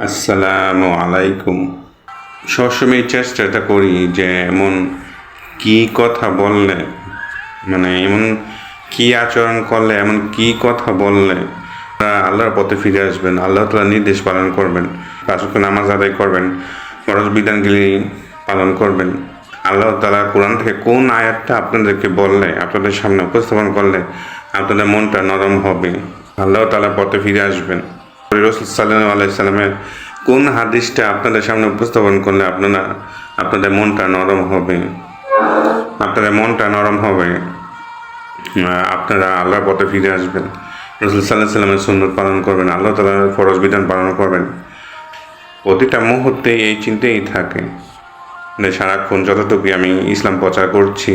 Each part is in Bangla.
আসসালামু আলাইকুম। সবসময় চেষ্টাটা করি যে এমন কি কথা বললে, এমন কি আচরণ করলে, এমন কি কথা বললে আল্লাহর পথে ফিরে আসবেন, আল্লাহ তাআলার নির্দেশ পালন করবেন, পাঁচ ওয়াক্ত নামাজ আদায় করবেন, ফরজ বিধানগুলি পালন করবেন। আল্লাহ তাআলা কোরআন থেকে কোন আয়াতটা আপনাদেরকে বললে, আপনাদের সামনে উপস্থাপন করলে আপনাদের মনটা নরম হবে, আল্লাহ তাআলার পথে ফিরে আসবেন। রাসূল সাল্লাল্লাহু আলাইহি সাল্লামের কোন হাদিসটা আপনাদের সামনে উপস্থাপন করলে আপনাদের মনটা নরম হবে, আপনারা আল্লাহর পথে ফিরে আসবেন, রাসূল সাল্লাল্লাহু আলাইহি সাল্লামের সুন্নাত পালন করবেন, আল্লাহ তাআলার ফরজ বিধান পালন করবেন। প্রতিটা মুহূর্তে এই চিন্তাই থাকে যে সারাক্ষণ যতটুকু আমি ইসলাম প্রচার করছি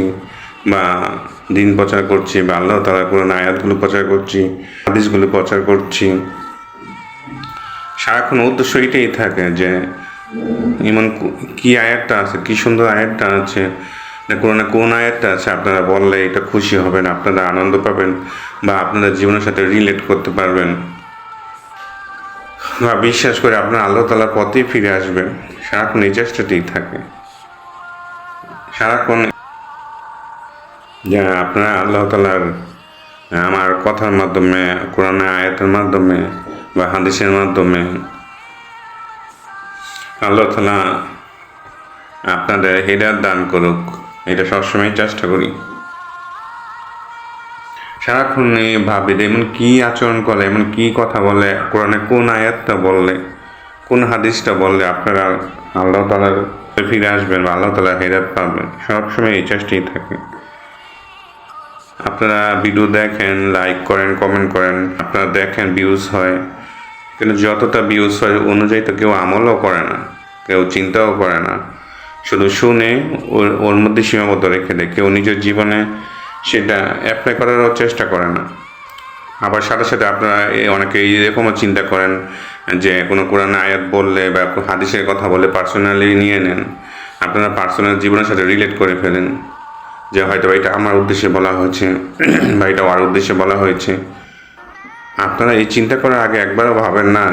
বা দিন প্রচার করছি বা আল্লাহ তাআলার কোরআন আয়াতগুলো প্রচার করছি, হাদিসগুলো প্রচার করছি, সারাক্ষণ উদ্দেশ্য এটাই থাকে যে এমন কি আয়াতটা আছে, কি সুন্দর আয়াতটা আছে, কোরআনে কোন আয়াতটা আছে আপনারা বললে এটা খুশি হবেন, আপনারা আনন্দ পাবেন বা আপনাদের জীবনের সাথে রিলেট করতে পারবেন বা বিশ্বাস করে আপনারা আল্লাহ তাআলার পথেই ফিরে আসবেন। সারাক্ষণ এই চেষ্টাতেই থাকে, সারাক্ষণ যে আপনারা আল্লাহ তাআলার আমার কথার মাধ্যমে, কোরআনের আয়াতের মাধ্যমে বা হাদিসের মাধ্যমে আল্লাহ তাআলা আপনাদের হিদায়াত দান করুক, এটা সবসময় চেষ্টা করি। সারাক্ষণ ভাবি এমন কি আচরণ করলে, এমন কি কথা বলে, কোরআনে কোন আয়াতটা বললে, কোন হাদিসটা বললে আপনারা আল্লাহ তাআলার ফিরে আসবেন বা আল্লাহ তাআলার হিদায়াত পাবেন। সবসময় এই চেষ্টাই থাকে। আপনারা ভিডিও দেখেন, লাইক করেন, কমেন্ট করেন, আপনারা দেখেন ভিউজ হয়, কিন্তু যতটা ভিউজ হয় অনুযায়ী তো কেউ আমলও করে না, কেউ চিন্তাও করে না, শুধু শুনে ওর মধ্যে সীমাবদ্ধ রেখে দেয়। কেউ নিজের জীবনে সেটা অ্যাপ্লাই করারও চেষ্টা করে না। আবার সাথে সাথে আপনারা অনেকে এরকমও চিন্তা করেন যে কোনো কোরআন আয়াত বললে বা হাদিসের কথা বললে পার্সোনালি নিয়ে নেন, আপনারা পার্সোনাল জীবনের সাথে রিলেট করে ফেলেন যে হয়তো এটা আমার উদ্দেশ্যে বলা হয়েছে বা এটা আর উদ্দেশ্যে বলা হয়েছে। আপনারা এই চিন্তা করার আগে একবারও ভাবেন না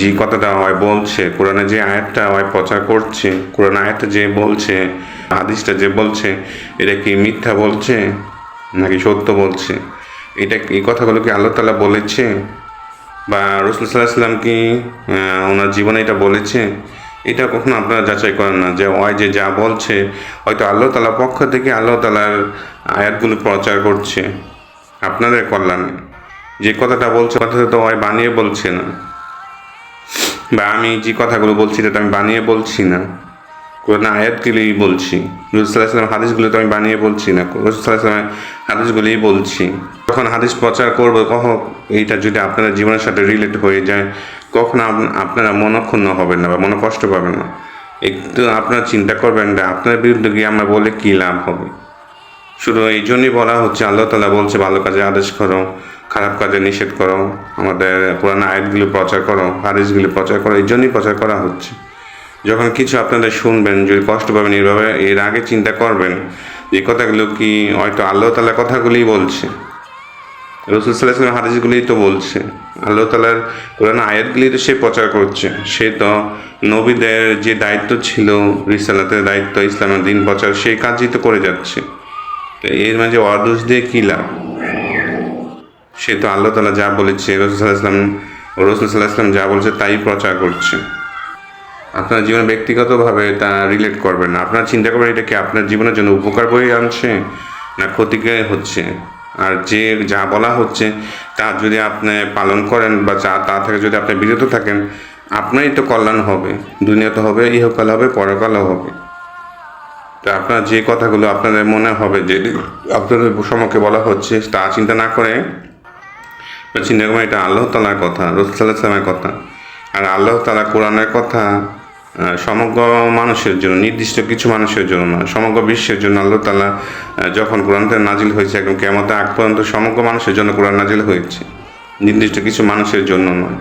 যে কথাটা হয় বলছে, কোরআনে যে আয়াতটা হয় প্রচার করছে, কোরআন আয়াতটা যে বলছে, হাদিসটা যে বলছে, এটা কি মিথ্যা বলছে নাকি সত্য বলছে? এই কথাগুলো কি আল্লাহ তাআলা বলেছে বা রাসূল সাল্লাল্লাহু আলাইহি সাল্লাম কি ওনার জীবনে এটা বলেছে? এটা কখনো আপনারা যাচাই করেন না যে যে যা বলছে হয়তো আল্লাহ তাআলার পক্ষ থেকে আল্লাহ তাআলার আয়াতগুলো প্রচার করছে আপনাদের কল্যাণে। যে কথাটা বলছে কথাটা তো বানিয়ে বলছে না, বা আমি যে কথাগুলো বলছি এটা তো আমি বানিয়ে বলছি না, কোরআন আয়াতগুলোই বলছি, রাসূল সাল্লাল্লাহু আলাইহি ওয়াসাল্লাম হাদিসগুলো তো আমি বানিয়ে বলছি না, রাসূল সাল্লাল্লাহু আলাইহি ওয়াসাল্লাম হাদিসগুলোই বলছি। যখন হাদিস প্রচার করবো কখন এইটা যদি আপনার জীবনের সাথে রিলেট হয়ে যায়, কখনো আপনারা মনক্ষুণ্ণ হবেন না বা মনে কষ্ট পাবেন না। একটু আপনারা চিন্তা করবেন যে আপনার বিরুদ্ধে গিয়ে আমরা বলে কী লাভ হবে। শুধু এই জন্যই বলা হচ্ছে, আল্লাহ তাআলা বলছে ভালো কাজে আদেশ করো, খারাপ কাজে নিষেধ করো, আমাদের পুরানো আয়াতগুলো প্রচার করো, হাদিসগুলো প্রচার করো, এই জন্যই প্রচার করা হচ্ছে। যখন কিছু আপনাদের শুনবেন, যদি কষ্ট পাবেন এইভাবে এর আগে চিন্তা করবেন যে কথাগুলো কি হয়তো আল্লাহ তাআলার কথাগুলিই বলছে, রাসূল সাল্লাল্লাহু আলাইহি ওয়াসাল্লাম হাদিসগুলিই তো বলছে, আল্লাহ তাআলার কোরআন আয়াতগুলি তো সে প্রচার করছে। সে তো নবীদের যে দায়িত্ব ছিল, রিসালাতের দায়িত্ব, ইসলামের দিন প্রচার, সেই কাজই তো করে যাচ্ছে। তো এর মাঝে অদোষ দিয়ে কী লাভ? সে তো আল্লাহ তাআলা যা বলেছে, রাসূল সাল্লাল্লাহু আলাইহি ওয়াসাল্লাম যা বলছে তাই প্রচার করছে। আপনার জীবনে ব্যক্তিগতভাবে তা রিলেট করবেন না, আপনার চিন্তা করবেন এটা কি আপনার জীবনের জন্য উপকার বয়ে আনছে না ক্ষতিকে হচ্ছে। আর যে যা বলা হচ্ছে তা যদি আপনি পালন করেন বা তা থেকে যদি আপনি বিরত থাকেন, আপনারই তো কল্যাণ হবে, দুনিয়াতে হবে, ইহকাল হবে, পরকালও হবে। তো আপনার যে কথাগুলো আপনাদের মনে হবে যে আপনাদের সম্মুখে বলা হচ্ছে তা চিন্তা না করে চিন্তা করবেন এটা আল্লাহ তাআলার কথা, রাসূল সাল্লাল্লাহু আলাইহি ওয়াসাল্লামের কথা। আর আল্লাহ তাআলা কোরআনের কথা সমগ্র মানুষের জন্য, নির্দিষ্ট কিছু মানুষের জন্য না, সমগ্র বিশ্বের জন্য আল্লাহ তাআলা যখন কোরআনটা নাজিল হয়েছে একদম কিয়ামতের আগ পর্যন্ত সমগ্র মানুষের জন্য কোরআন নাজিল হয়েছে, নির্দিষ্ট কিছু মানুষের জন্য নয়।